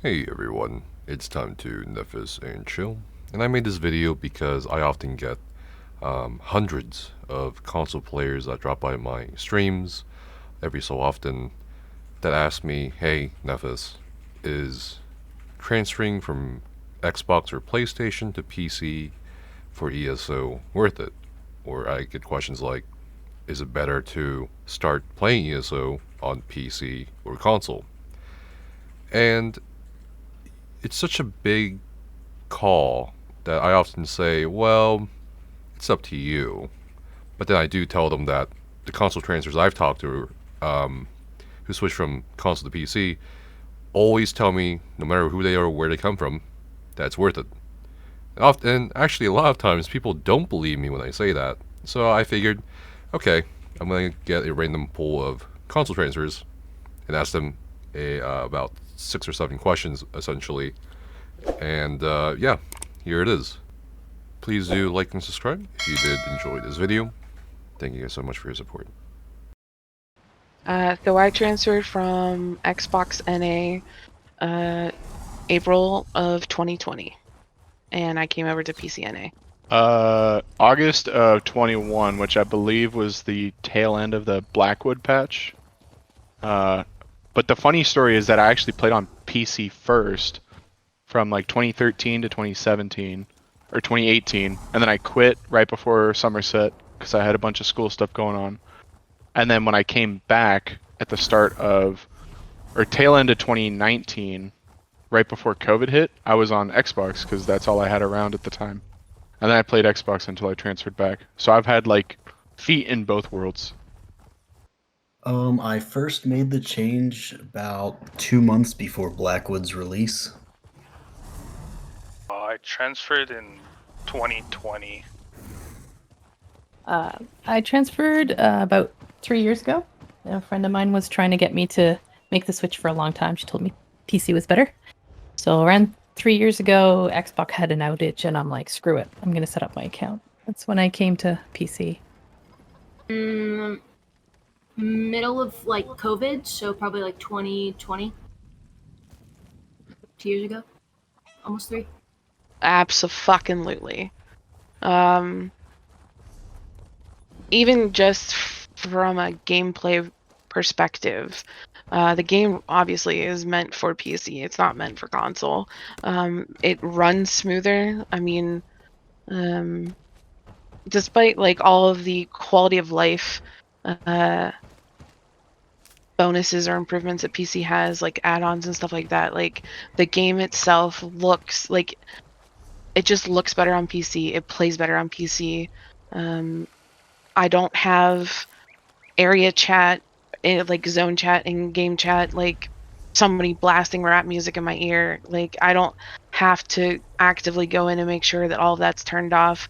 Hey everyone, it's time to Nefis and chill, and I made this video because I often get hundreds of console players that drop by my streams every so often that ask me, hey Nefis, is transferring from Xbox or PlayStation to PC for ESO worth it? Or I get questions like, is it better to start playing ESO on PC or console? And it's such a big call that I often say, well, it's up to you. But then I do tell them that the console transfers I've talked to who switch from console to PC always tell me, no matter who they are or where they come from, that it's worth it. And actually, a lot of times people don't believe me when I say that. So I figured, okay, I'm going to get a random pool of console transfers and ask them about 6 or 7 questions, essentially. And yeah, here it is. Please do like and subscribe if you did enjoy this video. Thank you guys so much for your support. So I transferred from Xbox NA April of 2020, and I came over to PC NA. August of 21, which I believe was the tail end of the Blackwood patch. But the funny story is that I actually played on PC first from like 2013 to 2017 or 2018, and then I quit right before Somerset because I had a bunch of school stuff going on. And then when I came back at the start of or tail end of 2019, right before COVID hit, I was on Xbox because that's all I had around at the time. And then I played Xbox until I transferred back. So I've had like feet in both worlds. I first made the change about 2 months before Blackwood's release. I transferred in 2020. I transferred about 3 years ago. A friend of mine was trying to get me to make the switch for a long time. She told me PC was better. So around 3 years ago, Xbox had an outage, and I'm like, screw it. I'm going to set up my account. That's when I came to PC. Middle of like COVID, so probably like 2020. 2 years ago. Almost 3. Abso-fucking-lutely. Even just from a gameplay perspective, the game obviously is meant for PC. It's not meant for console. It runs smoother. I mean, despite like all of the quality of life bonuses or improvements that PC has, like add-ons and stuff like that, like the game itself looks like it just looks better on PC. It plays better on PC. I don't have area chat, like zone chat and game chat, like somebody blasting rap music in my ear. Like I don't have to actively go in and make sure that all of that's turned off.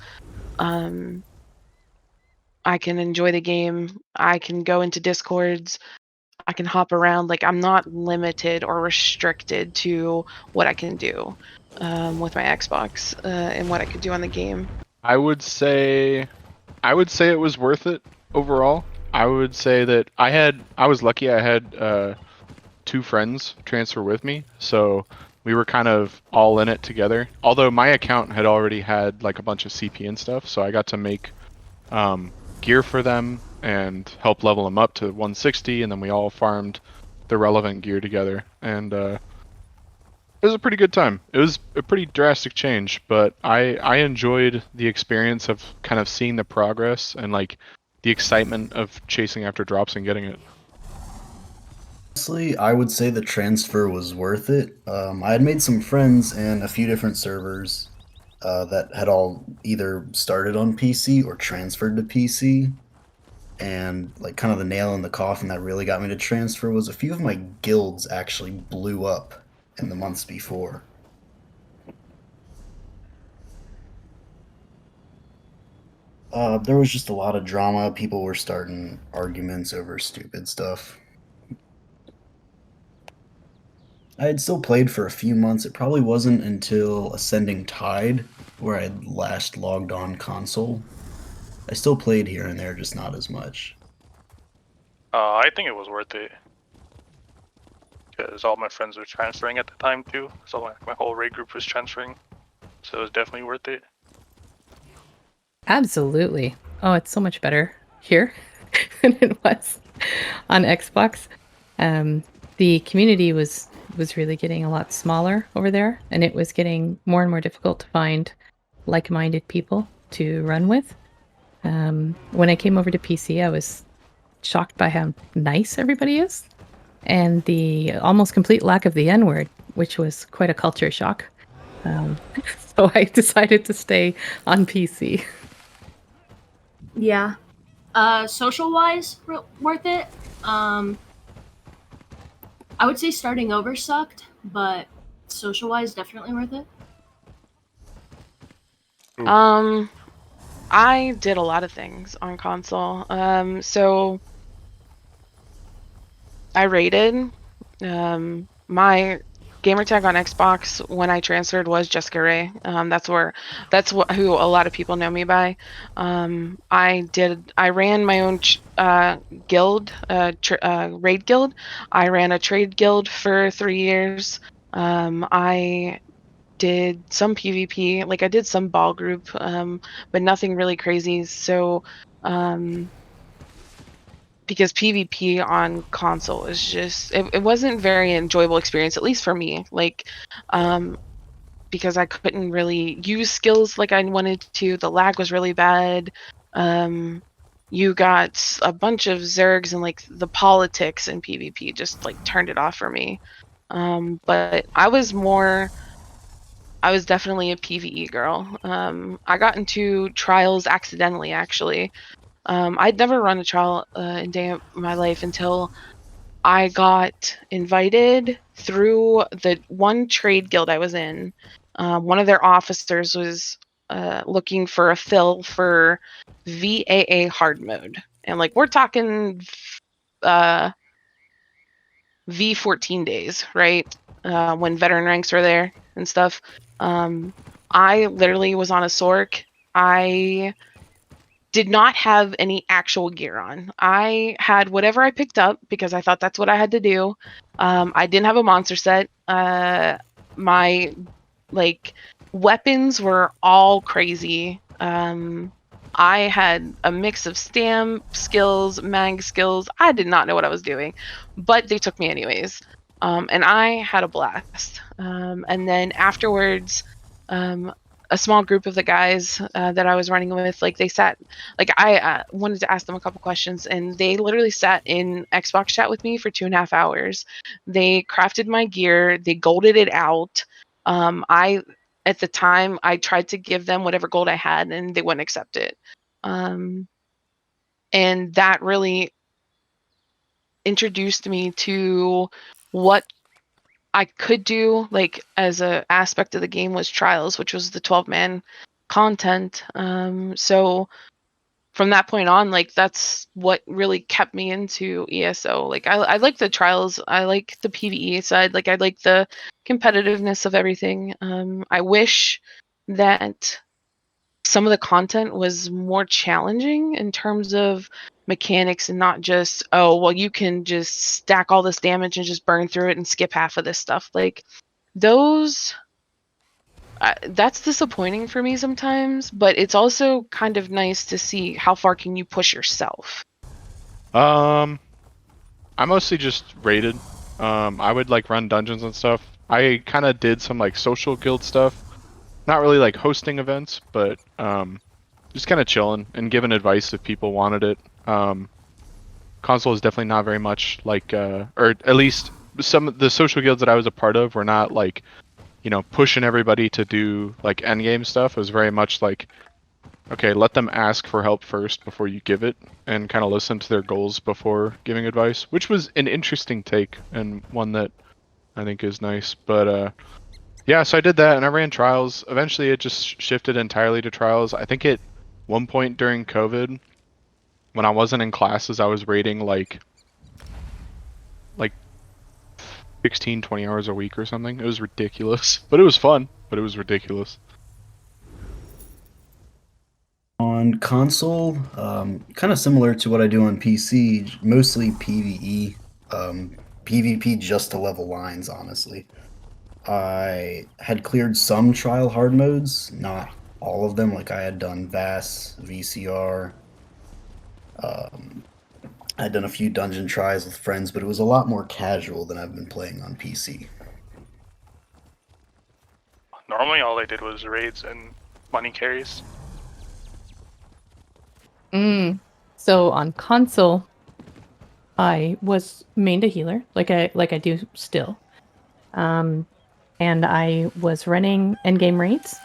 I can enjoy the game. I can go into Discords. I can hop around. Like I'm not limited or restricted to what I can do with my Xbox and what I could do on the game. I would say it was worth it overall. I would say that I was lucky I had 2 friends transfer with me, so we were kind of all in it together. Although my account had already had like a bunch of CP and stuff, so I got to make gear for them and help level them up to 160, and then we all farmed the relevant gear together, and it was a pretty good time. It was a pretty drastic change, but I enjoyed the experience of kind of seeing the progress and like the excitement of chasing after drops and getting it. Honestly, I would say the transfer was worth it. I had made some friends in a few different servers that had all either started on PC or transferred to PC. And like kind of the nail in the coffin that really got me to transfer was a few of my guilds actually blew up in the months before. There was just a lot of drama. People were starting arguments over stupid stuff. I had still played for a few months. It probably wasn't until Ascending Tide where I had last logged on console. I still played here and there, just not as much. I think it was worth it. because all my friends were transferring at the time too. So my whole raid group was transferring, so it was definitely worth it. Absolutely. Oh, it's so much better here than it was on Xbox. The community was really getting a lot smaller over there, and it was getting more and more difficult to find like-minded people to run with. When I came over to PC, I was shocked by how nice everybody is, and the almost complete lack of the N-word, which was quite a culture shock. So I decided to stay on PC. Yeah. Social wise, worth it. I would say starting over sucked, but social wise, definitely worth it. I did a lot of things on console. So I rated. My gamertag on Xbox when I transferred was JessicaRae. That's who a lot of people know me by. I ran my own guild, raid guild. I ran a trade guild for 3 years. I did some PvP, like I did some ball group, but nothing really crazy. So, because PvP on console is just, it wasn't very enjoyable experience, at least for me. Like, because I couldn't really use skills like I wanted to. The lag was really bad. You got a bunch of zergs, and like the politics in PvP just like turned it off for me. But I was definitely a PvE girl. I got into trials accidentally, actually. I'd never run a trial in day of my life until I got invited through the one trade guild I was in. One of their officers was looking for a fill for VAA hard mode. And like, we're talking V14 days, right? When veteran ranks were there and stuff. I literally was on a Sorc. I did not have any actual gear on. I had whatever I picked up because I thought that's what I had to do. I didn't have a monster set. My like weapons were all crazy. I had a mix of stam skills, mag skills. I did not know what I was doing, but they took me anyways. And I had a blast. And then afterwards, a small group of the guys that I was running with, like they sat, like I wanted to ask them a couple questions, and they literally sat in Xbox chat with me for 2.5 hours. They crafted my gear, they golded it out. At the time, I tried to give them whatever gold I had, and they wouldn't accept it. And that really introduced me to what I could do, like as a aspect of the game, was trials, which was the 12-man content. So from that point on, like that's what really kept me into ESO. Like I like the trials, I like the PvE side, like I like the competitiveness of everything. I wish that some of the content was more challenging in terms of mechanics, and not just, oh well, you can just stack all this damage and just burn through it and skip half of this stuff. Like those, that's disappointing for me sometimes, but it's also kind of nice to see how far can you push yourself. I mostly just raided. I would like run dungeons and stuff. I kind of did some like social guild stuff. Not really like hosting events, but just kind of chilling and giving advice if people wanted it. Console is definitely not very much like, or at least some of the social guilds that I was a part of were not like, you know, pushing everybody to do like endgame stuff. It was very much like, okay, let them ask for help first before you give it, and kind of listen to their goals before giving advice, which was an interesting take and one that I think is nice. But yeah, so I did that and I ran trials. Eventually it just shifted entirely to trials. I think at one point during COVID, when I wasn't in classes, I was raiding like 16, 20 hours a week or something. It was ridiculous, but it was fun, but it was ridiculous. On console, kind of similar to what I do on PC, mostly PvE. PvP just to level lines, honestly. I had cleared some trial hard modes, not all of them. Like I had done VAS, VCR. I'd done a few dungeon tries with friends, but it was a lot more casual than I've been playing on PC. Normally, all I did was raids and money carries. So on console, I was mained a healer, like I do still. And I was running endgame raids.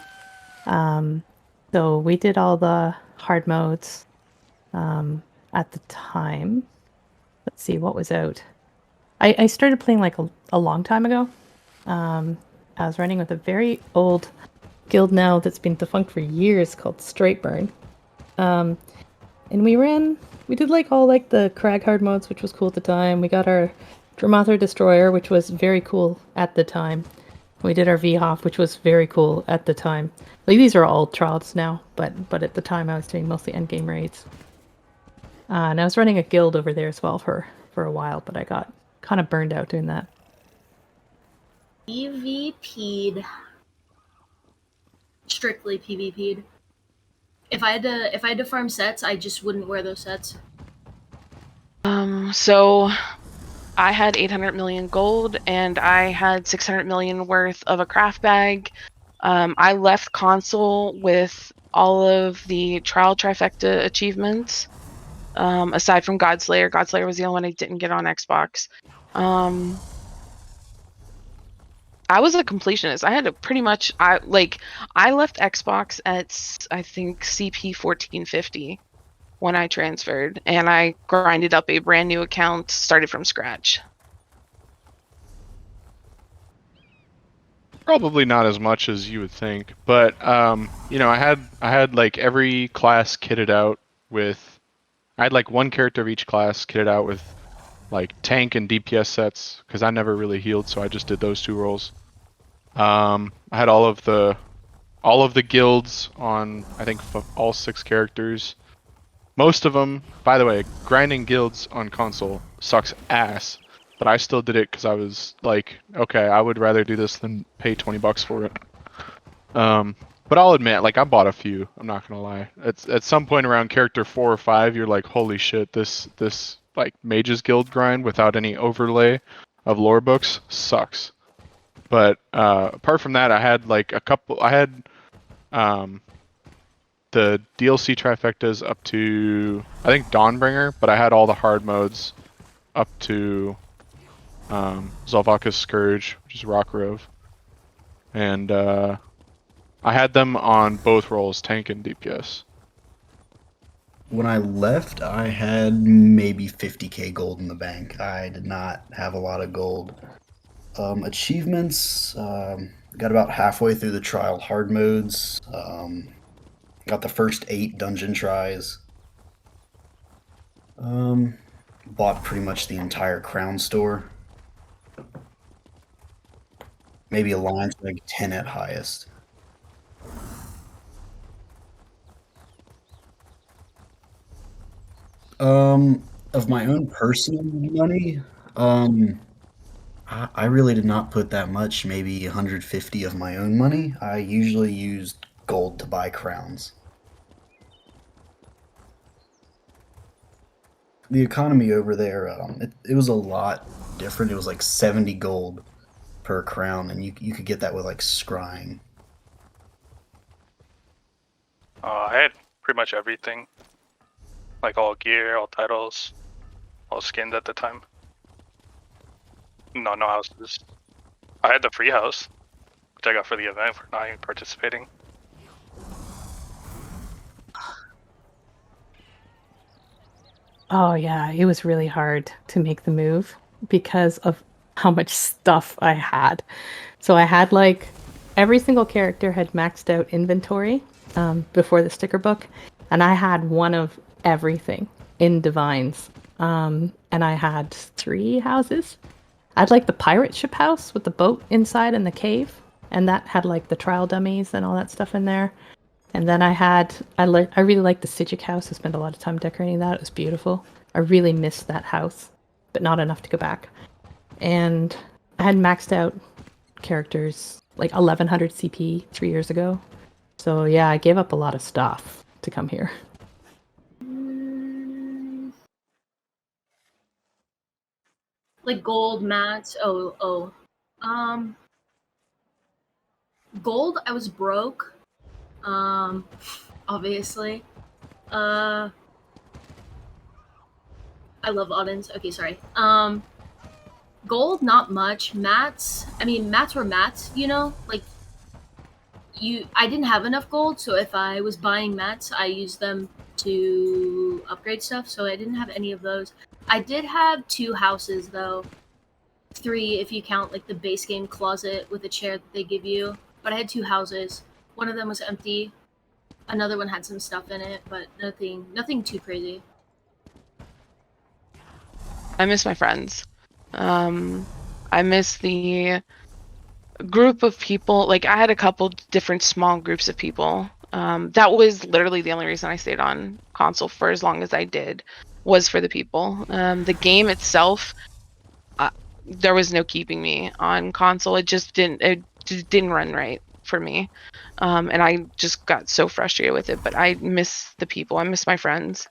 So we did all the hard modes at the time. Let's see what was out. I started playing like a long time ago. I was running with a very old guild now that's been defunct for years called Straightburn. And we did like all like the crag hard modes, which was cool at the time. We got our Dramathor Destroyer, which was very cool at the time. We did our VHOF, which was very cool at the time. Like these are all trials now, but at the time I was doing mostly endgame raids. And I was running a guild over there as well for a while, but I got kind of burned out doing that. PvP'd. Strictly PvP'd. If I had to farm sets, I just wouldn't wear those sets. So I had 800 million gold and I had 600 million worth of a craft bag. I left console with all of the trial trifecta achievements. Aside from Godslayer. Godslayer was the only one I didn't get on Xbox. I was a completionist. I had to pretty much I left Xbox at I think CP 1450 when I transferred, and I grinded up a brand new account, started from scratch. Probably not as much as you would think, but you know, I had like every class kitted out with. I had like one character of each class kitted out with like tank and DPS sets because I never really healed, so I just did those two roles. I had all of the guilds on I think all 6 characters. Most of them, by the way, grinding guilds on console sucks ass, but I still did it because I was like, okay, I would rather do this than pay $20 for it. But I'll admit, like I bought a few. I'm not gonna lie. At some point around character 4 or 5, you're like, holy shit, this like Mage's Guild grind without any overlay of lore books sucks. But apart from that, I had like a couple. I had the DLC trifectas up to I think Dawnbringer, but I had all the hard modes up to Zalvaka's Scourge, which is Rockrove, and I had them on both roles, tank and DPS. When I left, I had maybe 50k gold in the bank. I did not have a lot of gold. Achievements, got about halfway through the trial hard modes. Got the first 8 dungeon tries. Bought pretty much the entire crown store. Maybe Alliance like 10 at highest. Of my own personal money, I really did not put that much, maybe 150 of my own money. I usually used gold to buy crowns. The economy over there, it was a lot different. It was like 70 gold per crown, and you could get that with like scrying. I had pretty much everything. Like all gear, all titles, all skins at the time. No houses. I had the free house, which I got for the event for not even participating. Oh yeah, it was really hard to make the move because of how much stuff I had. So I had like every single character had maxed out inventory before the sticker book, and I had one of everything in Divines. And I had 3 houses. I had like the pirate ship house with the boat inside and the cave, and that had like the trial dummies and all that stuff in there. And then I really liked the Zeeejay house. I spent a lot of time decorating that. It was beautiful. I really missed that house, but not enough to go back. and I had maxed out characters like 1100 CP 3 years ago. So yeah, I gave up a lot of stuff to come here. Like gold, mats. Gold, I was broke. Obviously. I love Audens. Okay, sorry. Gold, not much. Mats, I mean, mats were mats, you know? Like, I didn't have enough gold, so if I was buying mats, I used them to upgrade stuff, so I didn't have any of those. I did have 2 houses, though. 3 if you count, like, the base game closet with a chair that they give you. But I had 2 houses. One of them was empty. Another one had some stuff in it, but nothing too crazy. I miss my friends. I miss the group of people. Like, I had a couple different small groups of people. That was literally the only reason I stayed on console for as long as I did, was for the people. The game itself, there was no keeping me on console. It just didn't run right for me. And I just got so frustrated with it. But I miss the people. I miss my friends.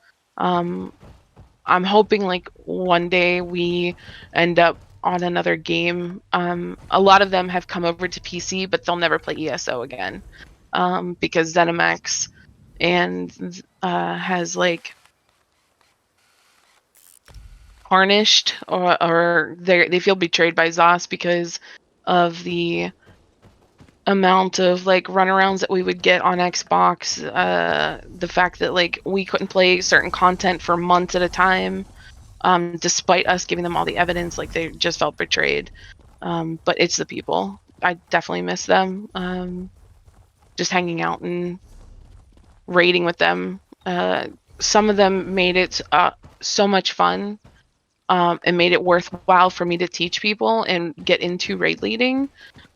I'm hoping like one day we end up on another game. A lot of them have come over to PC, but they'll never play ESO again, because ZeniMax and has like tarnished, or they feel betrayed by ZOS because of the amount of like runarounds that we would get on Xbox, the fact that like we couldn't play certain content for months at a time, despite us giving them all the evidence. Like, they just felt betrayed. But it's the people. I definitely miss them. Just hanging out and raiding with them. Some of them made it so much fun, and made it worthwhile for me to teach people and get into raid leading.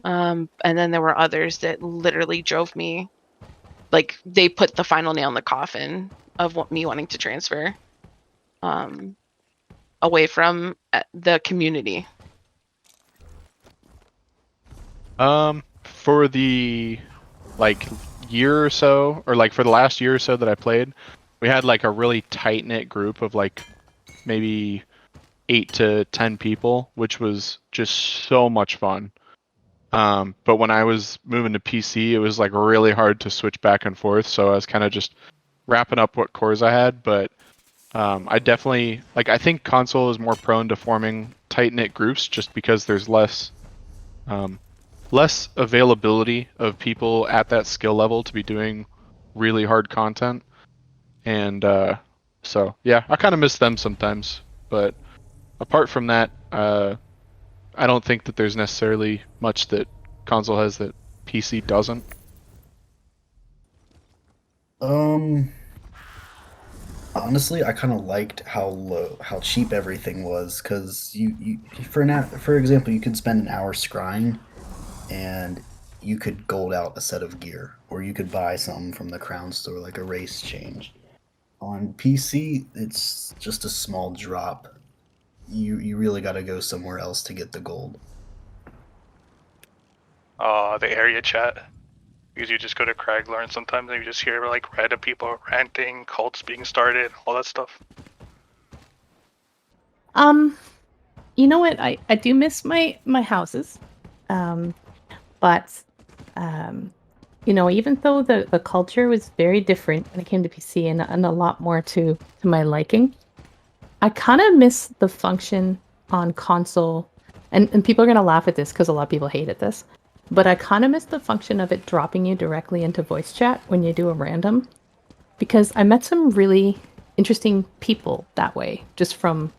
And then there were others that literally drove me, like, they put the final nail in the coffin of me wanting to transfer away from the community. For the like year or so, or like for the last year or so that I played, we had like a really tight knit group of like maybe 8 to 10 people, which was just so much fun. But when I was moving to PC, it was like really hard to switch back and forth, so I was kind of just wrapping up what cores I had. But I definitely like. I think console is more prone to forming tight knit groups just because there's less availability of people at that skill level to be doing really hard content, and so yeah, I kind of miss them sometimes. But apart from that, I don't think that there's necessarily much that console has that PC doesn't. Honestly, I kind of liked how cheap everything was, because for example, you could spend an hour scrying, and you could gold out a set of gear, or you could buy something from the crown store, like a race change. On PC, it's just a small drop. You really got to go somewhere else to get the gold. The area chat. Because you just go to Cragler and sometimes you just hear like random people ranting, cults being started, all that stuff. You know what? I do miss my houses. But you know, even though the culture was very different when it came to PC, and a lot more to my liking, I kind of miss the function on console. And people are going to laugh at this because a lot of people hated this. But I kind of miss the function of it dropping you directly into voice chat when you do a random. Because I met some really interesting people that way, just from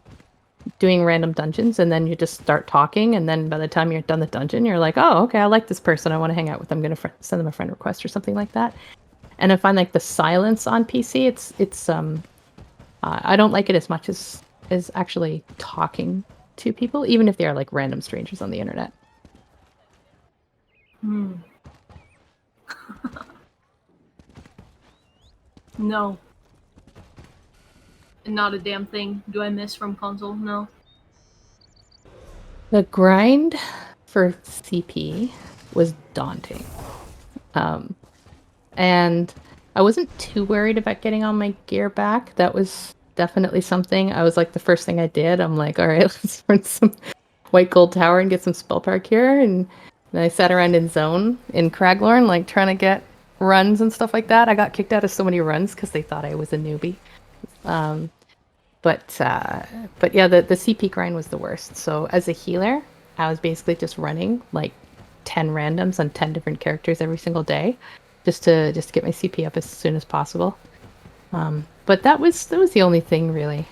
doing random dungeons, and then you just start talking, and then by the time you're done the dungeon, you're like, oh, okay, I like this person, I want to hang out with them, I'm going to send them a friend request or something like that. And I find like the silence on PC, it's I don't like it as much as actually talking to people, even if they are like random strangers on the internet. No. Not a damn thing do I miss from console, no. The grind for CP was daunting. And I wasn't too worried about getting all my gear back. That was definitely something. I was like, the first thing I did, I'm like, all right, let's run some White Gold Tower and get some spell park here. And I sat around in zone in Craglorn, like trying to get runs and stuff like that. I got kicked out of so many runs because they thought I was a newbie. But yeah, the CP grind was the worst. So as a healer, I was basically just running like 10 randoms on 10 different characters every single day, just to get my CP up as soon as possible. But that was the only thing really.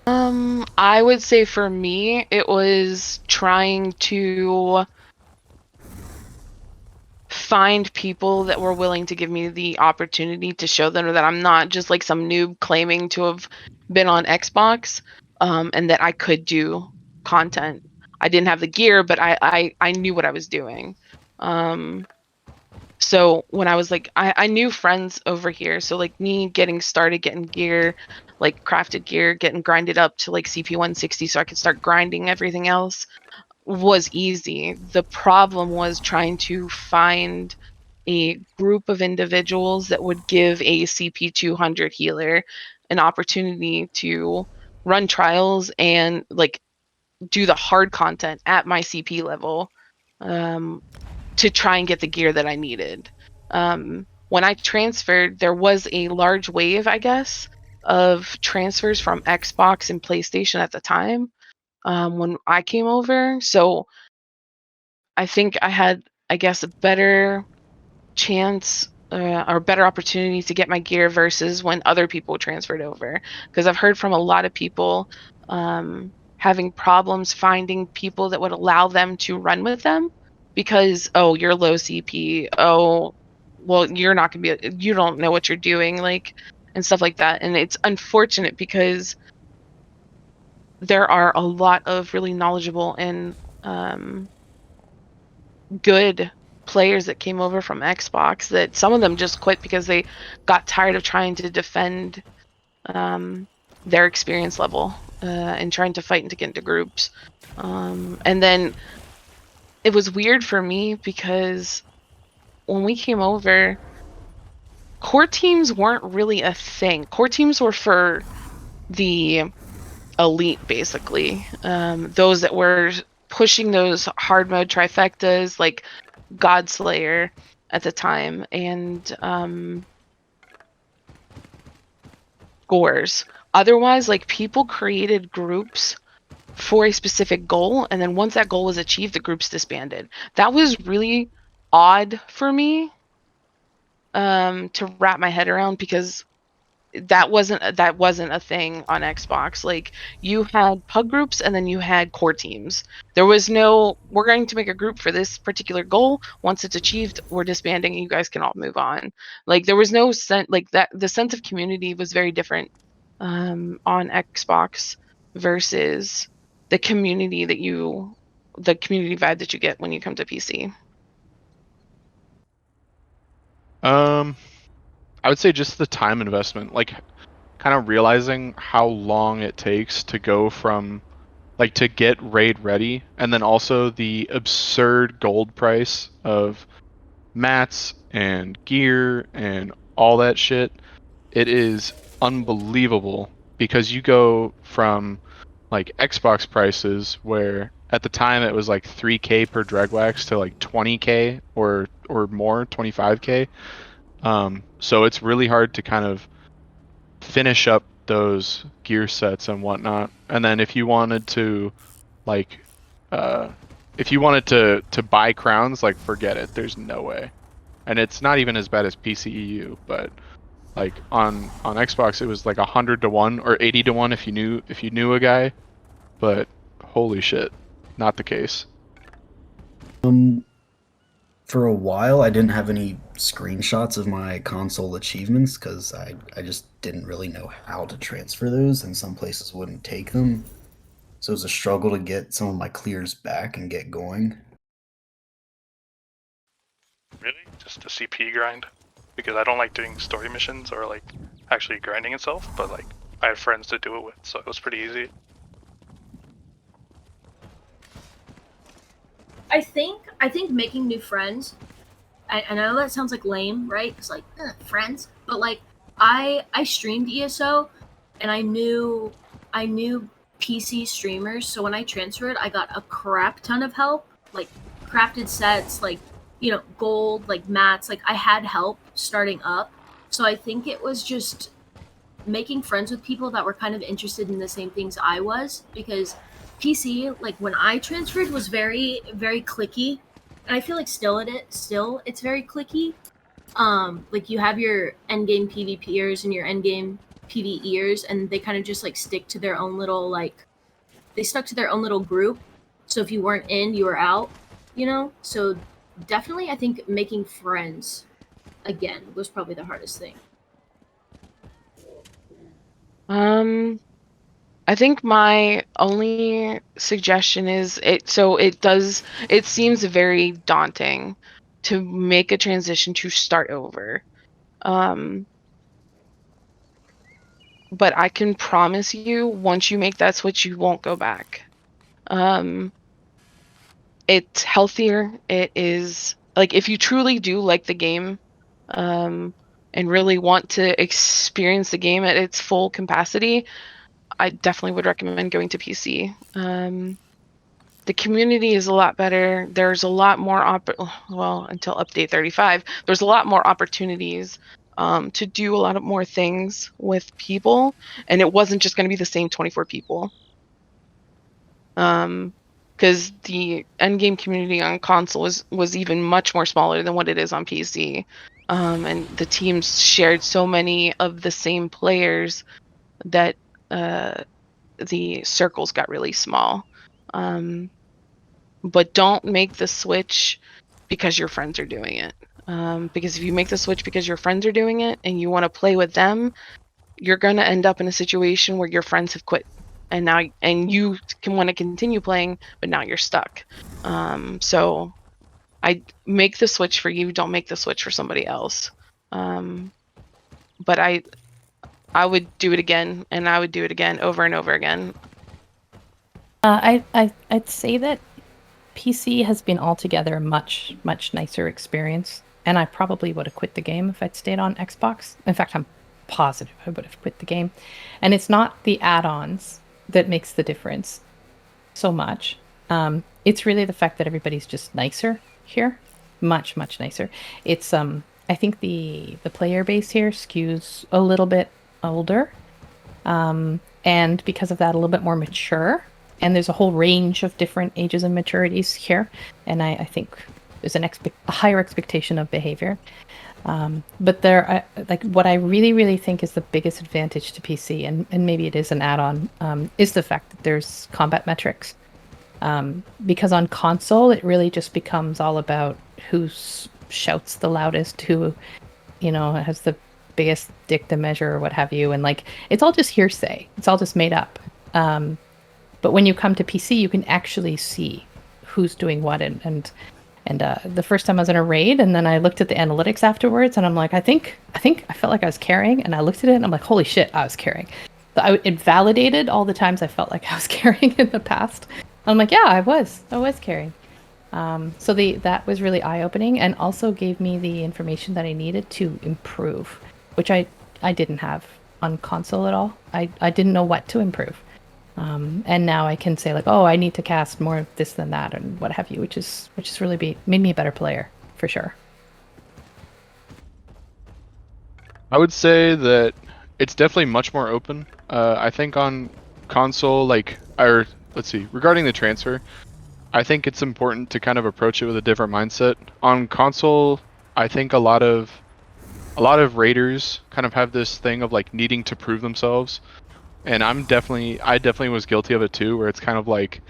I would say for me, it was trying to find people that were willing to give me the opportunity to show them that I'm not just like some noob claiming to have been on Xbox, and that I could do content. I didn't have the gear, but I knew what I was doing. So when I was like, I knew friends over here. So like me getting started, getting gear, like crafted gear, getting grinded up to like CP 160 so I could start grinding everything else was easy. The problem was trying to find a group of individuals that would give a CP 200 healer an opportunity to run trials and like do the hard content at my CP level, to try and get the gear that I needed. When I transferred, there was a large wave, I guess, of transfers from Xbox and PlayStation at the time, when I came over. So I think I had, I guess, a better chance, or better opportunity to get my gear versus when other people transferred over. Because I've heard from a lot of people having problems finding people that would allow them to run with them because, oh, you're low CP. Oh, well, you're not going to you don't know what you're doing, like, and stuff like that. And it's unfortunate because there are a lot of really knowledgeable and good players that came over from Xbox that some of them just quit because they got tired of trying to defend their experience level, and trying to fight and to get into groups. And then it was weird for me because when we came over, core teams weren't really a thing. Core teams were for the elite, basically. Those that were pushing those hard mode trifectas, like Godslayer at the time, and Gores. Otherwise, like, people created groups for a specific goal, and then once that goal was achieved, the groups disbanded. That was really odd for me, to wrap my head around, because that wasn't a thing on Xbox. Like, you had pug groups and then you had core teams. There was no, we're going to make a group for this particular goal. Once it's achieved, we're disbanding and you guys can all move on. Like, there was no sense, like, that the sense of community was very different on Xbox versus the community vibe that you get when you come to PC. I would say just the time investment, like kind of realizing how long it takes to go from like to get raid ready, and then also the absurd gold price of mats and gear and all that shit. It is unbelievable because you go from like Xbox prices where at the time it was like 3K per Dragwax to like 20K or more, 25K. So it's really hard to kind of finish up those gear sets and whatnot. And then if you wanted to, like, if you wanted to buy crowns, like, forget it. There's no way. And it's not even as bad as PCEU, but like on Xbox, it was like 100 to 1 or 80 to 1 if you knew a guy. But holy shit, not the case. For a while, I didn't have any screenshots of my console achievements because I just didn't really know how to transfer those, and some places wouldn't take them. So it was a struggle to get some of my clears back and get going. Really? Just a CP grind? Because I don't like doing story missions or like actually grinding itself, but like I had friends to do it with, so it was pretty easy. I think making new friends. I know that sounds like lame, right? It's like friends, but like I streamed ESO, and I knew PC streamers. So when I transferred, I got a crap ton of help, like crafted sets, like gold, like mats. Like I had help starting up. So I think it was just making friends with people that were kind of interested in the same things I was, because PC, like when I transferred, was very very clicky, and I feel like still it's very clicky. Like you have your endgame PvPers and your endgame PvEers, and they kind of just like stick to their own little they stuck to their own little group. So if you weren't in, you were out, So definitely, I think making friends again was probably the hardest thing. I think my only suggestion is it seems very daunting to make a transition to start over. But I can promise you, once you make that switch, you won't go back. It's healthier. It is like, if you truly do like the game, and really want to experience the game at its full capacity, I definitely would recommend going to PC. The community is a lot better. There's a lot more until update 35, there's a lot more opportunities to do a lot of more things with people, and it wasn't just going to be the same 24 people. Because the endgame community on console was even much more smaller than what it is on PC. And the teams shared so many of the same players that the circles got really small. But don't make the switch because your friends are doing it. Because if you make the switch because your friends are doing it and you want to play with them, you're going to end up in a situation where your friends have quit, and you can want to continue playing, but now you're stuck. So I make the switch for you. Don't make the switch for somebody else. But I would do it again, and I would do it again over and over again. I'd say that PC has been altogether a much nicer experience, and I probably would have quit the game if I'd stayed on Xbox. In fact, I'm positive I would have quit the game. And it's not the add-ons that makes the difference so much. It's really the fact that everybody's just nicer here, much nicer. It's I think the player base here skews a little bit older, and because of that, a little bit more mature. And there's a whole range of different ages and maturities here, and I think there's a higher expectation of behavior. But there, like what I really think is the biggest advantage to PC, and maybe it is an add-on, is the fact that there's combat metrics. Because on console, it really just becomes all about who shouts the loudest, who, has the biggest dick to measure or what have you, and like it's all just hearsay. It's all just made up. But when you come to PC, you can actually see who's doing what. And the first time I was in a raid, and then I looked at the analytics afterwards, and I'm like, I think I felt like I was carrying, and I looked at it, and I'm like, holy shit, I was carrying. So it validated all the times I felt like I was carrying in the past. I'm like, yeah, I was carrying. So that was really eye-opening, and also gave me the information that I needed to improve, which I didn't have on console at all. I didn't know what to improve. And now I can say like, oh, I need to cast more of this than that, and what have you, which is really made me a better player for sure. I would say that it's definitely much more open. I think on console, regarding the transfer, I think it's important to kind of approach it with a different mindset. On console, I think a lot of raiders kind of have this thing of like needing to prove themselves. And I definitely was guilty of it too, where it's kind of like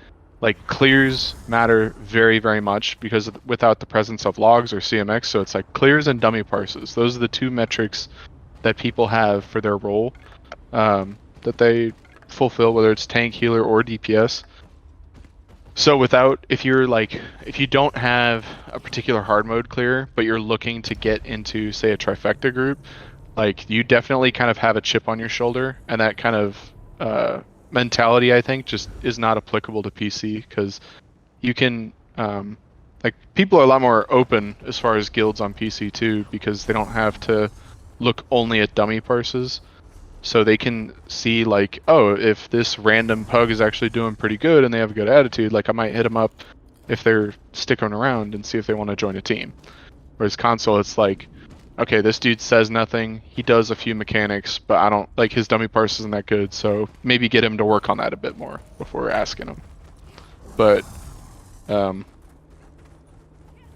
clears matter very, very much, because without the presence of logs or CMX, so it's like clears and dummy parses. Those are the two metrics that people have for their role, that they fulfill, whether it's tank, healer, or DPS. So if you don't have a particular hard mode clear, but you're looking to get into, say, a trifecta group, like you definitely kind of have a chip on your shoulder, and that kind of mentality, I think, just is not applicable to PC, because you can like people are a lot more open as far as guilds on PC too, because they don't have to look only at dummy parses. So they can see like, oh, if this random pug is actually doing pretty good and they have a good attitude, like I might hit them up if they're sticking around and see if they want to join a team. Whereas console, it's like, okay, this dude says nothing, he does a few mechanics, but I don't, like his dummy parse isn't that good, so maybe get him to work on that a bit more before asking him. But,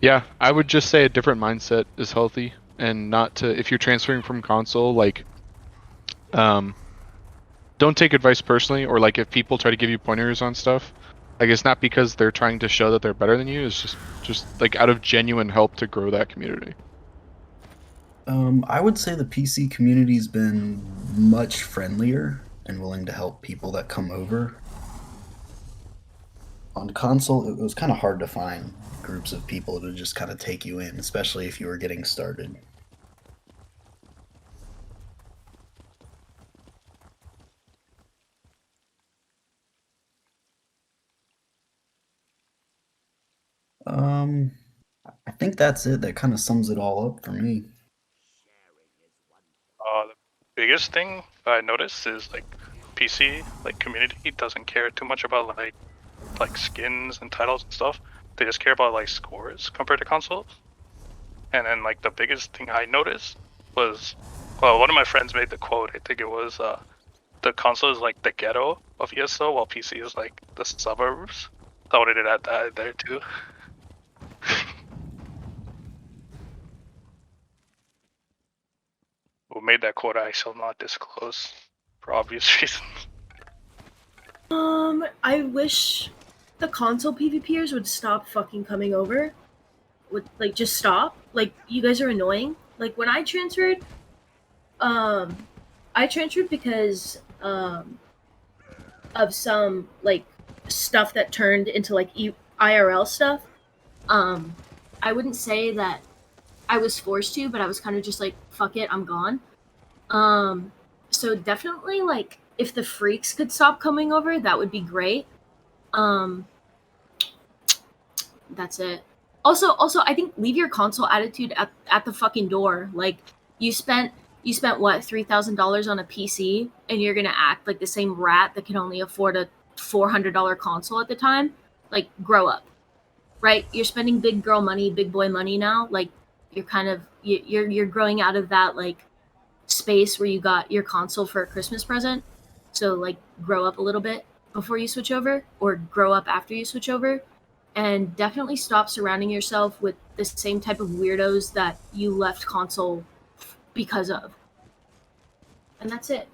yeah, I would just say a different mindset is healthy, and not to, if you're transferring from console, like, don't take advice personally, or like if people try to give you pointers on stuff, like it's not because they're trying to show that they're better than you, it's just like out of genuine help to grow that community. I would say the PC community's been much friendlier and willing to help people that come over. On console, it was kind of hard to find groups of people to just kind of take you in, especially if you were getting started. I think that's it. That kind of sums it all up for me. The biggest thing I noticed is like PC like community doesn't care too much about like skins and titles and stuff. They just care about like scores compared to consoles. And then like the biggest thing I noticed was, well, one of my friends made the quote. I think it was the console is like the ghetto of ESO, while PC is like the suburbs. I wanted to add that there too. Who made that quote I shall not disclose for obvious reasons. I wish the console PvPers would stop fucking coming over. Would like just stop. Like you guys are annoying. Like when I transferred because of some like stuff that turned into like IRL stuff. I wouldn't say that I was forced to, but I was kind of just like, fuck it, I'm gone. So definitely like if the freaks could stop coming over, that would be great. That's it. Also, I think leave your console attitude at the fucking door. Like you spent what, $3,000 on a PC, and you're gonna act like the same rat that can only afford a $400 console at the time. Like grow up, right? You're spending big girl money, big boy money now. Like you're kind of you're growing out of that like space where you got your console for a Christmas present. So like grow up a little bit before you switch over, or grow up after you switch over. And definitely stop surrounding yourself with the same type of weirdos that you left console because of. And that's it.